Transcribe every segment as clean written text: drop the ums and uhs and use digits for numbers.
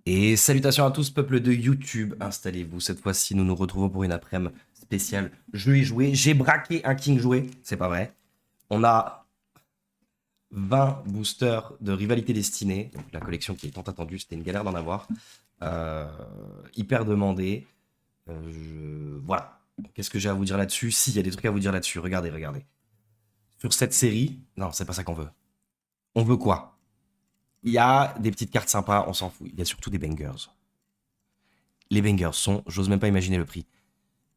Et salutations à tous, peuple de YouTube, installez-vous. Cette fois-ci, nous nous retrouvons pour une après-midi spéciale jeu et joué. J'ai braqué un king joué, c'est pas vrai. On a 20 boosters de Rivalité Destinée, donc la collection qui est tant attendue, c'était une galère d'en avoir. Euh, Hyper demandé. Voilà. Qu'est-ce que j'ai à vous dire là-dessus? Si, il y a des trucs à vous dire là-dessus. Regardez, regardez. Sur cette série, non, c'est pas ça qu'on veut. On veut quoi? Il y a des petites cartes sympas, on s'en fout. Il y a surtout des bangers. Les bangers sont, j'ose même pas imaginer le prix.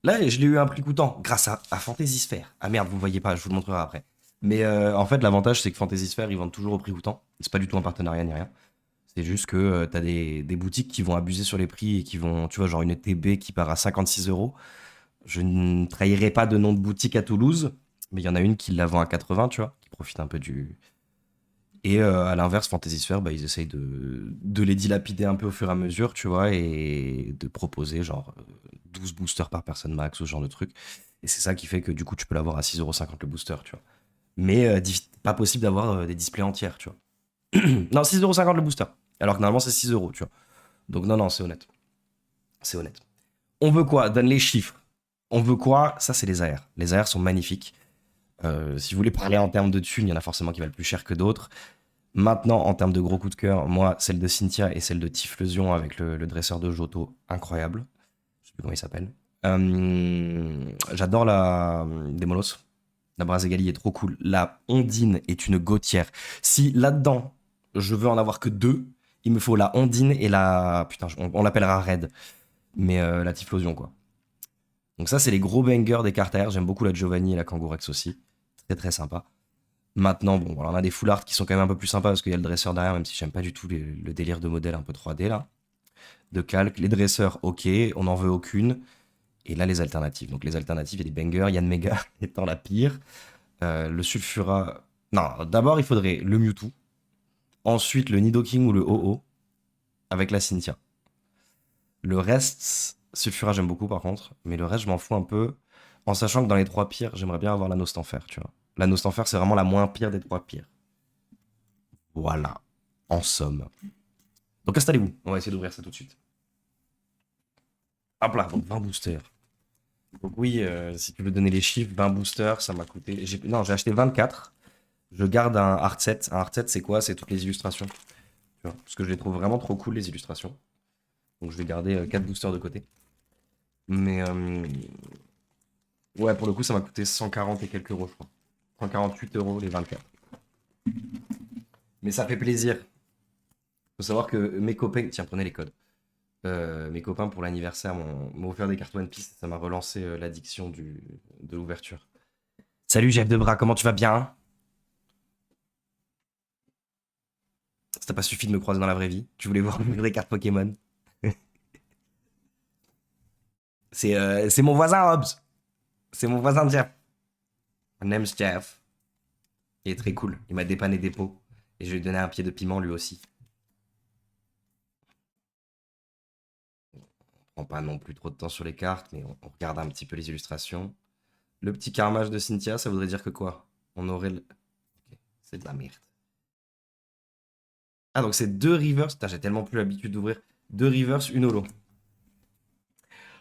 Là, je l'ai eu à un prix coûtant, grâce à Fantasy Sphere. Ah merde, vous voyez pas, je vous le montrerai après. Mais en fait, l'avantage, c'est que Fantasy Sphere, ils vendent toujours au prix coûtant. C'est pas du tout un partenariat ni rien. C'est juste que t'as des boutiques qui vont abuser sur les prix et qui vont, tu vois, genre une TB qui part à 56 euros. Je ne trahirai pas de nom de boutique à Toulouse, mais il y en a une qui la vend à 80, tu vois, qui profite un peu du. Et à l'inverse, Fantasy Sphere, bah, ils essayent de les dilapider un peu au fur et à mesure, tu vois, et de proposer genre 12 boosters par personne max, ou ce genre de truc. Et c'est ça qui fait que du coup, tu peux l'avoir à 6,50 € le booster, tu vois. Mais pas possible d'avoir des displays entières, tu vois. Non, 6,50 € le booster. Alors que normalement, c'est 6 euros, tu vois. Donc non, non, c'est honnête. C'est honnête. On veut quoi? Donne les chiffres. On veut quoi? Ça, c'est les AR. Les AR sont magnifiques. Si vous voulez parler en termes de thunes, il y en a forcément qui valent plus cher que d'autres. Maintenant, en termes de gros coups de cœur, moi, celle de Cynthia et celle de Tifleusion avec le dresseur de Joto, incroyable. Je sais plus comment il s'appelle. J'adore la Demolos. La Braségali est trop cool. La Ondine est une gautière. Si là-dedans, je veux en avoir que deux, il me faut la Ondine et la. Putain, on l'appellera Red. Mais la Tiflosion, quoi. Donc, ça, c'est les gros bangers des cartes AR. J'aime beaucoup la Giovanni et la Kangourex aussi. Très, très sympa. Maintenant, bon, voilà, on a des full art qui sont quand même un peu plus sympas parce qu'il y a le dresseur derrière, même si j'aime pas du tout le délire de modèle un peu 3D là, de calque. Les dresseurs, ok, on n'en veut aucune. Et là, les alternatives. Donc, les alternatives, il y a des bangers, Yann Mega étant la pire. Le Sulfura. Non, d'abord, il faudrait le Mewtwo. Ensuite, le Nidoking ou le ho avec la Cynthia. Le reste, Sulfura, j'aime beaucoup par contre. Mais le reste, je m'en fous un peu. En sachant que dans les trois pires, j'aimerais bien avoir la Nostanfer, tu vois. La Nostanfer, c'est vraiment la moins pire des trois pires. Voilà. En somme. Donc installez-vous, on va essayer d'ouvrir ça tout de suite. Hop là, donc 20 boosters. Donc oui, si tu veux donner les chiffres, 20 boosters, ça m'a coûté. Non, j'ai acheté 24. Je garde un art set. Un art set, c'est quoi? C'est toutes les illustrations. Tu vois, parce que je les trouve vraiment trop cool, les illustrations. Donc je vais garder 4 boosters de côté. Mais ouais, pour le coup, ça m'a coûté 140 et quelques euros, je crois. 148 € les 24. Mais ça fait plaisir. Faut savoir que mes copains. Tiens, prenez les codes. Mes copains pour l'anniversaire m'ont offert des cartes One Piece. Ça m'a relancé l'addiction de l'ouverture. Salut Jeff Debras, comment tu vas bien? Ça t'a pas suffi de me croiser dans la vraie vie? Tu voulais voir mes vraies cartes Pokémon? C'est mon voisin Hobbs. C'est mon voisin Jeff. My name's Jeff. Il est très cool. Il m'a dépanné des pots. Et je lui ai donné un pied de piment lui aussi. On prend pas non plus trop de temps sur les cartes, mais on regarde un petit peu les illustrations. Le petit carmage de Cynthia, ça voudrait dire que quoi? On aurait le. Ok, c'est de la merde. Ah, donc c'est deux reverse. Putain, j'ai tellement plus l'habitude d'ouvrir. Deux reverse, une holo.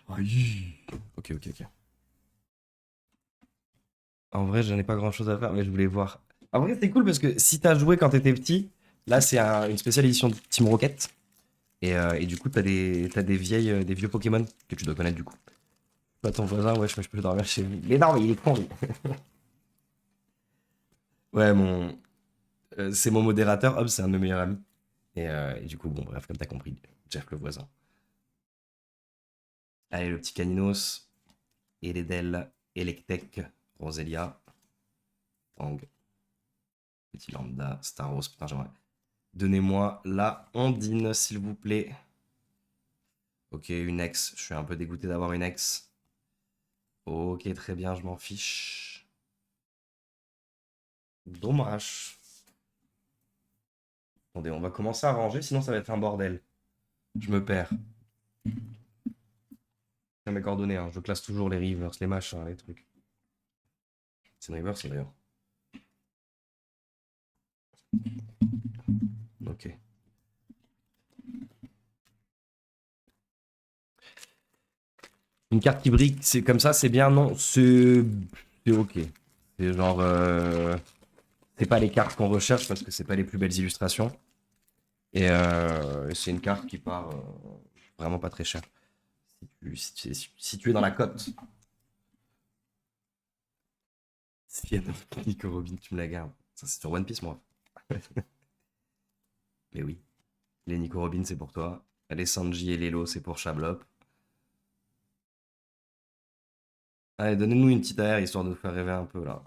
Aïe. Ok, ok, ok. En vrai, j'en ai pas grand chose à faire, mais je voulais voir. En vrai, c'est cool parce que si t'as joué quand t'étais petit, là, c'est une spéciale édition de Team Rocket. Et du coup, des vieux Pokémon que tu dois connaître du coup. Pas ton voisin, ouais, je peux dormir chez lui. Mais non, mais il est con, lui. Ouais, c'est mon modérateur. Hop, c'est un de mes meilleurs amis. Et du coup, bon, bref, comme t'as compris, Jeff le voisin. Allez, le petit Caninos, Eledel, Electek, Roselia, Tang, petit Lambda, Staros. Putain, j'aimerais. Donnez-moi la Ondine, s'il vous plaît. Ok, une ex. Je suis un peu dégoûté d'avoir une ex. Ok, très bien, je m'en fiche. Dommage. Attendez, on va commencer à ranger, sinon ça va être un bordel. Je me perds. Tiens, mes coordonnées, hein. Je classe toujours les rivers, les machins, les trucs. C'est une river, c'est d'ailleurs. Ok. Une carte qui brille, c'est comme ça, c'est bien, non? C'est ok. C'est genre... c'est pas les cartes qu'on recherche parce que c'est pas les plus belles illustrations. Et c'est une carte qui part vraiment pas très cher. Si tu es dans la cote. Si Nico Robin, tu me la gardes. Ça, c'est sur One Piece, moi. Mais oui. Les Nico Robin, c'est pour toi. Les Sanji et Lelo, c'est pour Chablop. Allez, donnez-nous une petite AR histoire de nous faire rêver un peu, là.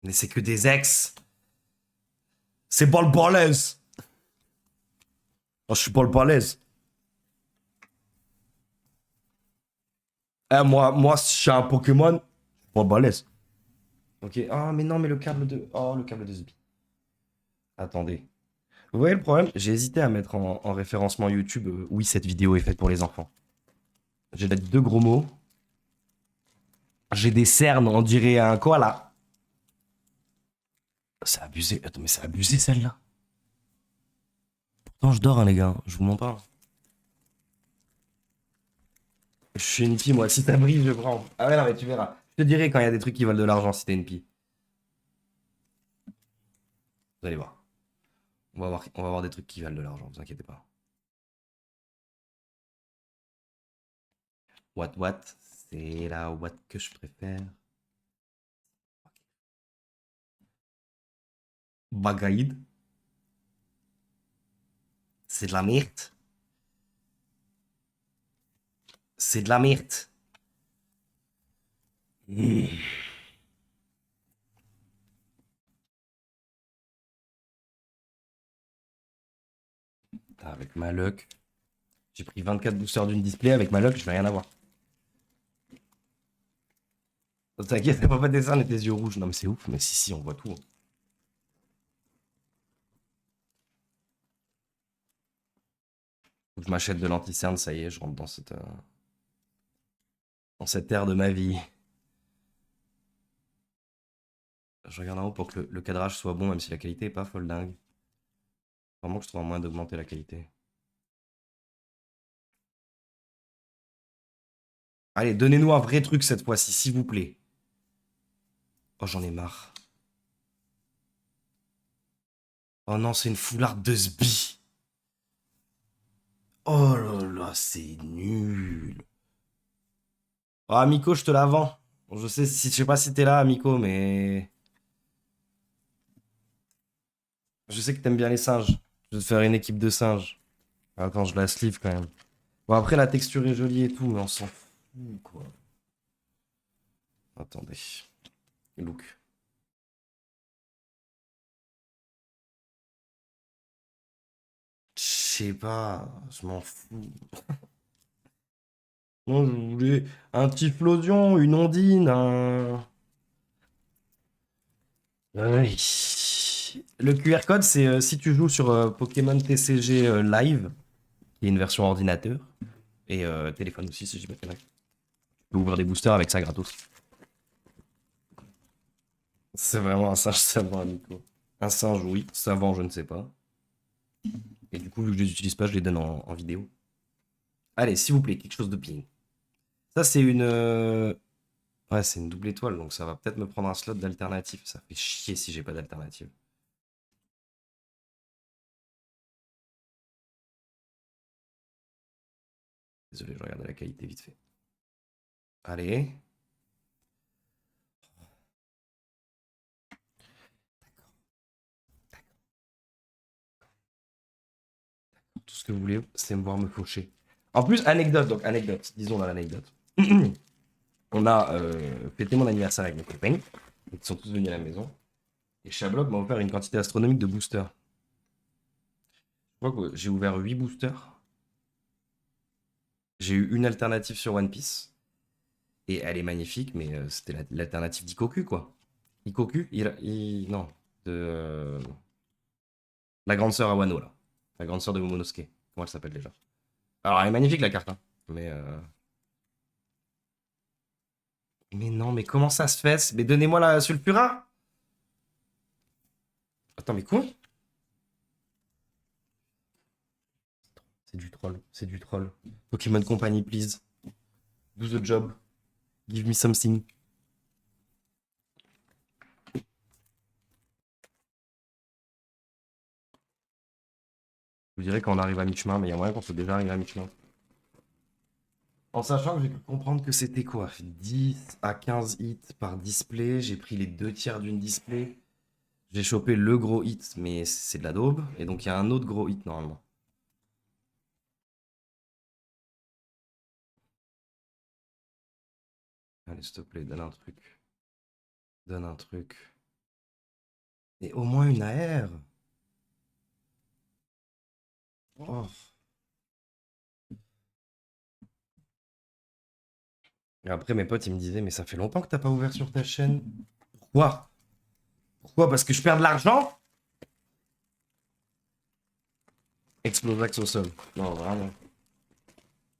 Mais c'est que des ex. C'est pas le balèze. Oh, je suis pas le balèze. Eh, moi, si j'ai un Pokémon, je suis pas le balèze. Ok. Ah, mais non, mais le câble de... Oh, le câble de Sbi. Attendez. Vous voyez le problème? J'ai hésité à mettre en référencement YouTube, oui, cette vidéo est faite pour les enfants. J'ai deux gros mots. J'ai des cernes, on dirait un koala. C'est abusé. Attends, mais c'est abusé celle-là. Pourtant, je dors, hein, les gars. Je vous mens pas. Je suis une pie, moi. Si ça brille, je prends. Ah ouais, non, mais tu verras. Je te dirai quand il y a des trucs qui valent de l'argent si t'es une pie. Vous allez voir. On va voir des trucs qui valent de l'argent, vous inquiétez pas. What? C'est la what que je préfère. Bagaïd. C'est de la merde. C'est de la merde. Mmh. Avec ma luck. J'ai pris 24 boosters d'une display. Avec ma luck, je vais rien avoir. T'inquiète, on voit pas tes cernes et tes yeux rouges. Non, mais c'est ouf. Mais si, on voit tout. Faut que je m'achète de l'anti-cerne, ça y est, je rentre dans cette ère de ma vie. Je regarde en haut pour que le cadrage soit bon, même si la qualité est pas folle dingue. Vraiment que je trouve un moyen d'augmenter la qualité. Allez, donnez-nous un vrai truc cette fois-ci, s'il vous plaît. Oh, j'en ai marre. Oh non, c'est une foularde de Sbi. Oh là là, c'est nul. Oh, Amico, je te la vends. Je sais pas si t'es là, Amico, mais... Je sais que t'aimes bien les singes. Je vais te faire une équipe de singes. Attends, je la sleeve quand même. Bon, après, la texture est jolie et tout, mais on s'en fout, quoi. Attendez. Look. Je sais pas, je m'en fous. Non, je voulais un Typhlosion, une Ondine, un... Oui. Le QR code, c'est si tu joues sur Pokémon TCG Live, qui est une version ordinateur, et téléphone aussi, si j'ai pas de conneries. Tu peux ouvrir des boosters avec ça gratos. C'est vraiment un singe savant, Nico. Un singe, oui. Savant, je ne sais pas. Et du coup, vu que je les utilise pas, je les donne en vidéo. Allez, s'il vous plaît, quelque chose de bien. Ça, c'est une... Ouais, c'est une double étoile, donc ça va peut-être me prendre un slot d'alternative. Ça fait chier si j'ai pas d'alternative. Désolé, je regarde la qualité vite fait. Allez. Tout ce que vous voulez, c'est me voir me faucher. En plus, anecdote, donc anecdote, disons dans l'anecdote. On a fêté mon anniversaire avec mes copains. Ils sont tous venus à la maison. Et Chabloc m'a offert une quantité astronomique de boosters. Je crois que j'ai ouvert 8 boosters. J'ai eu une alternative sur One Piece. Et elle est magnifique, mais c'était l'alternative d'Ikoku, quoi. Ikoku, non. De la grande sœur à Wano, là. La grande sœur de Momonosuke. Comment elle s'appelle déjà? Alors, elle est magnifique, la carte, hein. Mais... Mais non, mais comment ça se fait? Mais donnez-moi la Sulfura. Attends, mais quoi? C'est du troll. C'est du troll. Pokémon Company, please. Do the job. Give me something. Je vous dirais qu'on arrive à mi-chemin, mais il y a moyen qu'on soit déjà arrivé à mi-chemin. En sachant que j'ai pu comprendre que c'était quoi? 10 à 15 hits par display. J'ai pris les 2 tiers d'une display. J'ai chopé le gros hit, mais c'est de la daube. Et donc il y a un autre gros hit normalement. Allez, s'il te plaît, donne un truc. Donne un truc. Et au moins une AR. Oh. Et après, mes potes, ils me disaient, mais ça fait longtemps que t'as pas ouvert sur ta chaîne. Pourquoi? Pourquoi? Parce que je perds de l'argent? Explosax au sol. Non, vraiment.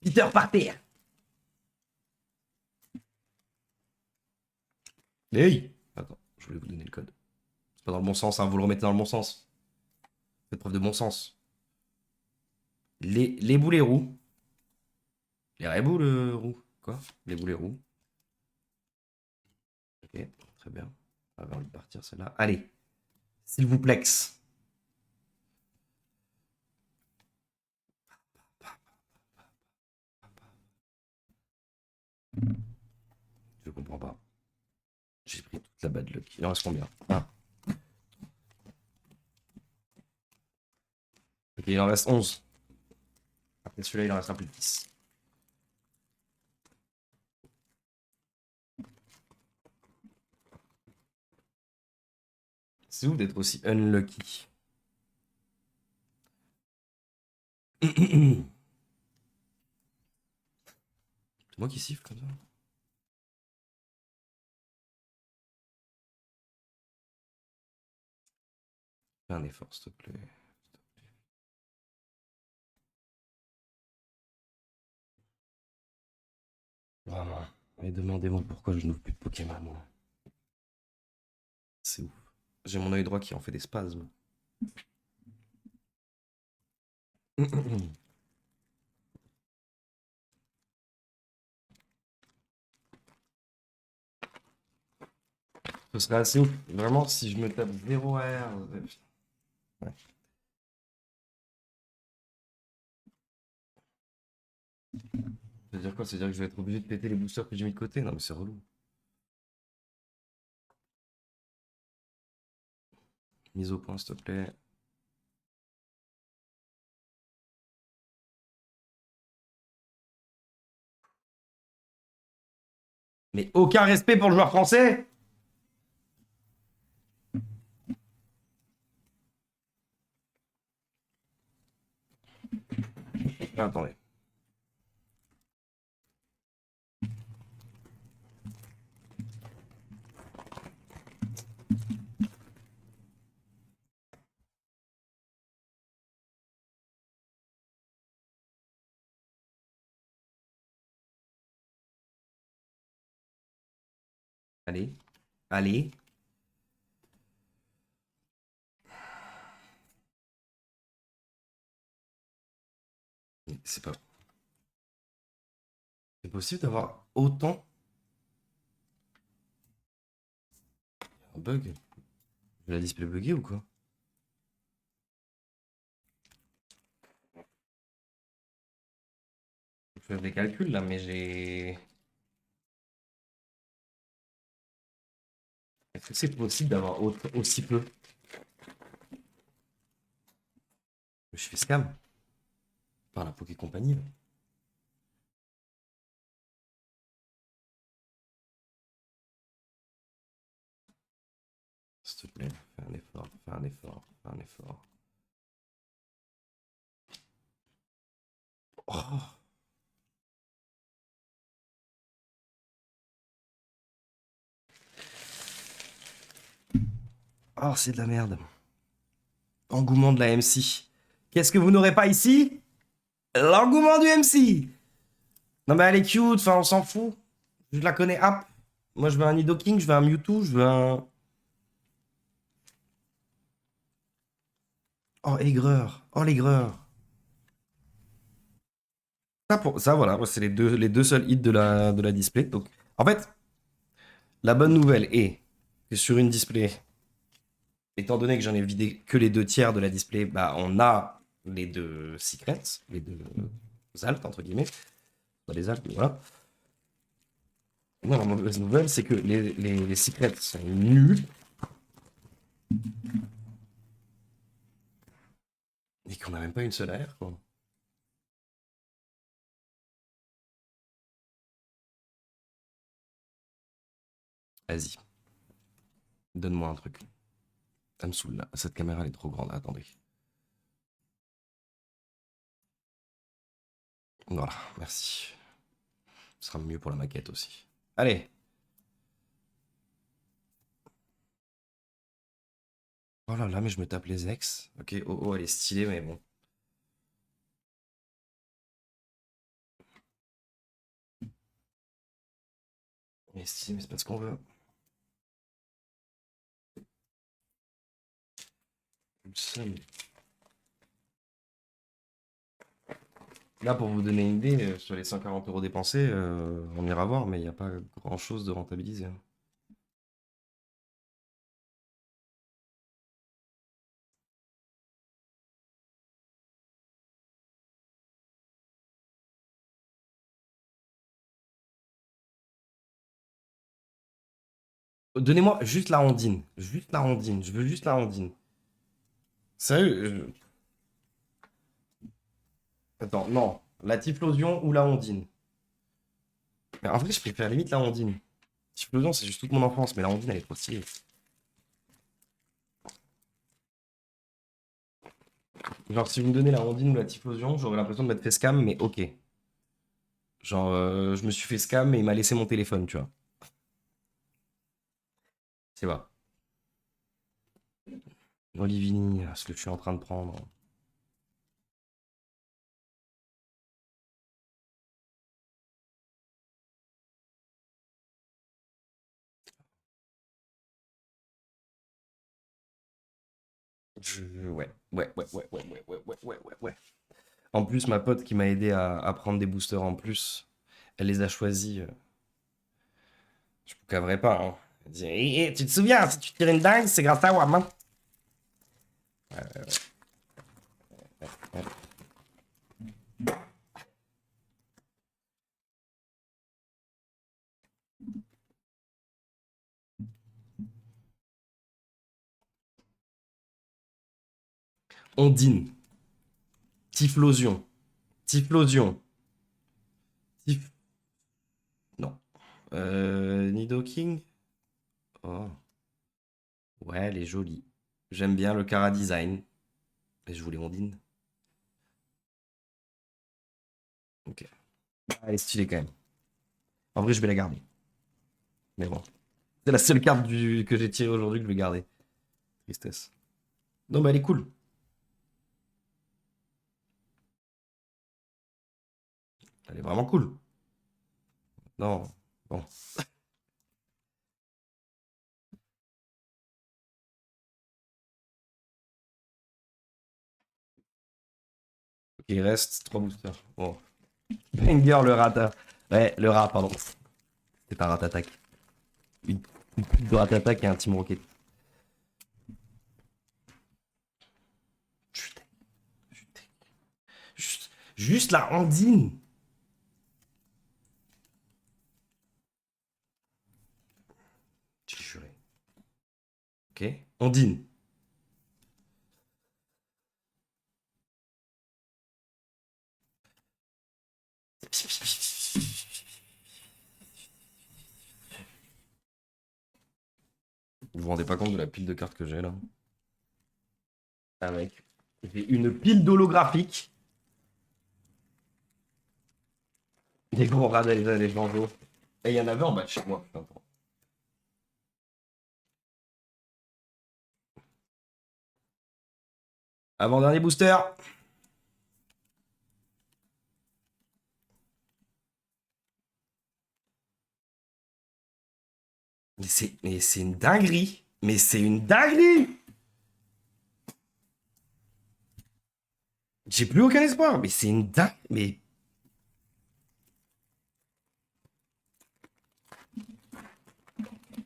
Peter par terre. Hey! Attends, je voulais vous donner le code. C'est pas dans le bon sens, hein, vous le remettez dans le bon sens. Faites preuve de bon sens. Les boulets roux. Les reboules roux. Quoi? Les boulets roux. Ok, très bien. On va envie de partir celle-là. Allez, s'il vous plaît. Je comprends pas. J'ai pris toute la bad luck. Il en reste combien? Un. Ok, il en reste 11. Après celui-là, il en restera plus de 10. C'est ouf d'être aussi unlucky. C'est moi qui siffle comme ça. Fais un effort, s'il te plaît. Vraiment. Et demandez-moi pourquoi je n'ouvre plus de Pokémon. Moi. C'est ouf. J'ai mon œil droit qui en fait des spasmes. Ce serait assez ouf. Vraiment, si je me tape 0 AR. Ouais. Ça veut dire quoi? Ça veut dire que je vais être obligé de péter les boosters que j'ai mis de côté? Non, mais c'est relou. Mise au point, s'il te plaît. Mais aucun respect pour le joueur français? Attendez. Allez. Allez. C'est pas... C'est possible d'avoir autant... Un bug? La display buggée ou quoi? Je fais des calculs là, mais j'ai... Est-ce que c'est possible d'avoir aussi peu? Je fais scam par la Poké Compagnie. Là. S'il te plaît, fais un effort, fais un effort, fais un effort. Oh, oh c'est de la merde. Engouement de la MC. Qu'est-ce que vous n'aurez pas ici? L'engouement du MC. Non mais elle est cute, enfin on s'en fout. Je la connais, hop. Moi je veux un Nidoking, je veux un Mewtwo, je veux un... Oh aigreur, oh l'aigreur. Ça voilà, c'est les deux seuls hits de la display. Donc, en fait, la bonne nouvelle est que sur une display, étant donné que j'en ai vidé que les deux tiers de la display, bah, on a les deux secrets, les deux altes, entre guillemets. Pas les altes, mais voilà. Non, la mauvaise nouvelle, c'est que les secrets sont nuls et qu'on n'a même pas une seule AR, quoi. Vas-y, donne-moi un truc. Ça me saoule là. Cette caméra elle est trop grande. Attendez. Voilà, merci. Ce sera mieux pour la maquette aussi. Allez. Oh là là, mais je me tape les ex. Ok, oh oh, elle est stylée, mais bon. Elle est stylée, mais c'est pas ce qu'on veut. Le seum. Là, pour vous donner une idée, sur les 140 euros dépensés, on ira voir, mais il n'y a pas grand chose de rentabilisé, hein. Donnez-moi juste la ondine. Juste la ondine. Je veux juste la ondine. Sérieux? Attends, non. La Typhlosion ou la ondine? Mais en vrai, je préfère limite la ondine. Typhlosion, c'est juste toute mon enfance, mais la ondine, elle est trop stylée. Genre, si vous me donnez la ondine ou la Typhlosion, j'aurais l'impression de m'être fait scam, mais ok. Genre, je me suis fait scam et il m'a laissé mon téléphone, tu vois. C'est pas. Olivini, ce que je suis en train de prendre. Ouais. En plus, ma pote qui m'a aidé à prendre des boosters en plus, elle les a choisis. Je ne caverai pas, hein. Elle dit, tu te souviens, si tu tires une dingue, c'est grâce à WAM, hein. Ondine, Typhlosion, Typhlosion, Typh... Non. Nidoking? Oh. Ouais, elle est jolie. J'aime bien le Cara Design. Et je voulais Ondine. Ok. Ah, elle est stylée quand même. En vrai, je vais la garder. Mais bon. C'est la seule carte que j'ai tirée aujourd'hui que je vais garder. Tristesse. Non, mais elle est cool. Elle est vraiment cool. Non. Bon. Ok, il reste 3 boosters. Bon. Banger, le rat. Ouais, le rat, pardon. C'est un rat attaque. Une, une pute de rat attaque et un Team Rocket. Putain, putain. Juste la Andine. J'ai juré. Ok. Ondine. Vous vous rendez pas compte de la pile de cartes que j'ai là? Ah mec. J'ai une pile d'holographiques. Des gros rats des bandeaux. Et il y en avait en bas de chez moi. Putain, avant-dernier booster. Mais c'est une dinguerie. Mais c'est une dinguerie. J'ai plus aucun espoir. Mais c'est une dingue. Mais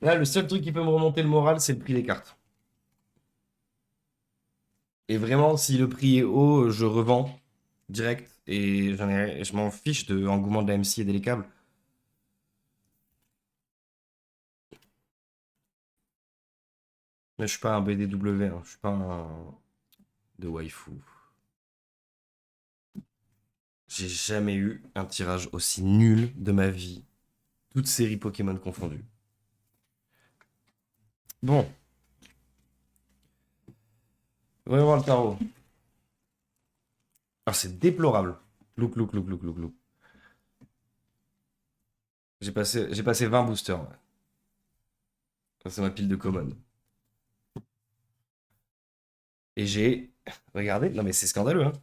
Là, le seul truc qui peut me remonter le moral, c'est le prix des cartes. Et vraiment, si le prix est haut, je revends direct. Et je m'en fiche de l'engouement de la MC et des câbles. Mais je suis pas un BDW, hein. Je suis pas un de waifu. J'ai jamais eu un tirage aussi nul de ma vie. Toutes séries Pokémon confondues. Bon. Voyons voir le tarot. Alors c'est déplorable. Look, look, look, look, look, look. J'ai passé 20 boosters. Ouais. Ça, c'est ma pile de common. Et j'ai... Regardez, non mais c'est scandaleux, hein.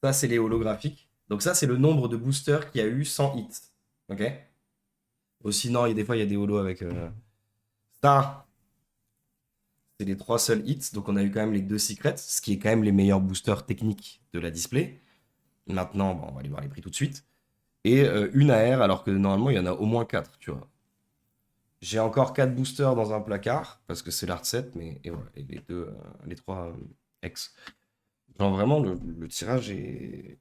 Ça, c'est les holographiques. Donc ça, c'est le nombre de boosters qu'il y a eu sans hits. Ok. Aussi, non, des fois, il y a des holos avec... Ça, c'est les 3 seuls hits. Donc on a eu quand même les 2 secrets, ce qui est quand même les meilleurs boosters techniques de la display. Maintenant, bon, on va aller voir les prix tout de suite. Et une AR, alors que normalement, il y en a au moins 4, tu vois. J'ai encore 4 boosters dans un placard, parce que c'est l'art set, mais et voilà, et les 3 X. Genre vraiment, le tirage est...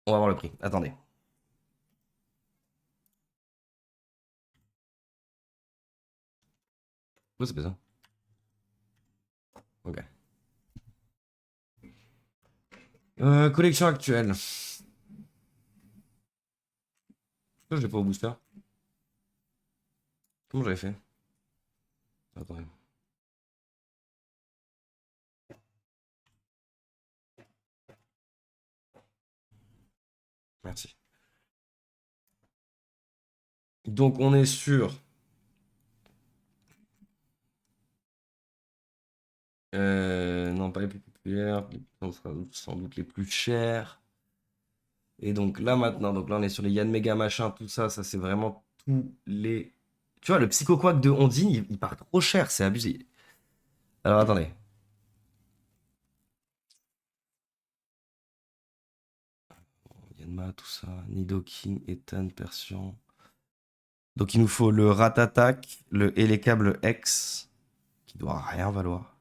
On va voir le prix. Attendez. Pourquoi c'est pas ça? Ok. Collection actuelle. Pourquoi je l'ai pas au booster? Comment j'avais fait? Attendez. Merci. Donc on est sur... non, pas les plus populaires. Ce sera sans doute les plus chers. Et donc là maintenant, donc là on est sur les Yann Mega machin, tout ça, ça c'est vraiment tous les... Tu vois, le Psycho Quack de Ondine, il part trop cher, c'est abusé. Alors attendez. Yanma, tout ça, Nidoking, Ethan, Persian. Donc il nous faut le Ratatak, le Hélécable X, qui doit rien valoir.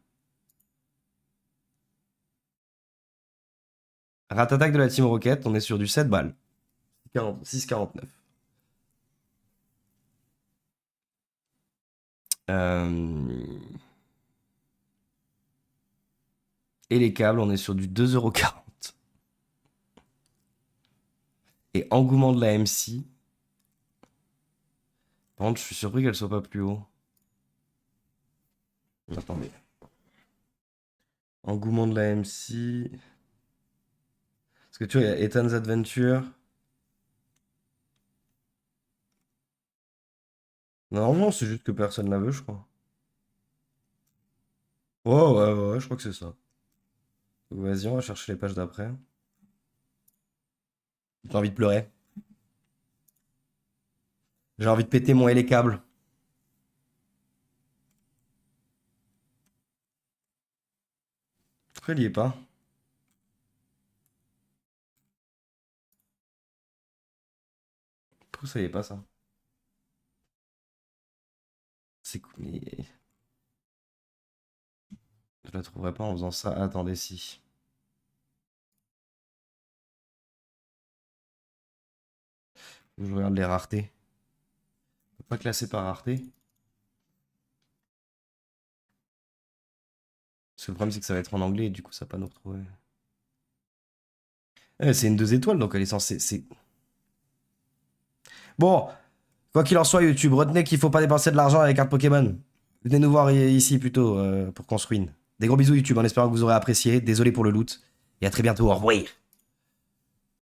Ratatak de la Team Rocket, on est sur du 7 balles. 6,49. Et les câbles, on est sur du 2,40 €. Et engouement de la MC. Par contre, je suis surpris qu'elle soit pas plus haut. Attendez. Engouement de la MC. Parce que tu vois, il y a Ethan's Adventure. Non, non, c'est juste que personne la veut, je crois. Ouais, ouais, ouais, je crois que c'est ça. Vas-y, on va chercher les pages d'après. J'ai envie de pleurer. J'ai envie de péter mon et les câbles. Pourquoi il y est pas? Pourquoi ça y est pas, ça? C'est cool, mais... Je la trouverai pas en faisant ça. Attendez, si. Je regarde les raretés. On peut pas classer par rareté. Parce que le problème, c'est que ça va être en anglais et du coup, ça va pas nous retrouver. C'est une 2 étoiles, donc elle est censée... Bon, quoi qu'il en soit, YouTube, retenez qu'il faut pas dépenser de l'argent avec les cartes Pokémon. Venez nous voir ici plutôt pour qu'on se ruine. Des gros bisous YouTube, en espérant que vous aurez apprécié. Désolé pour le loot. Et à très bientôt, au revoir.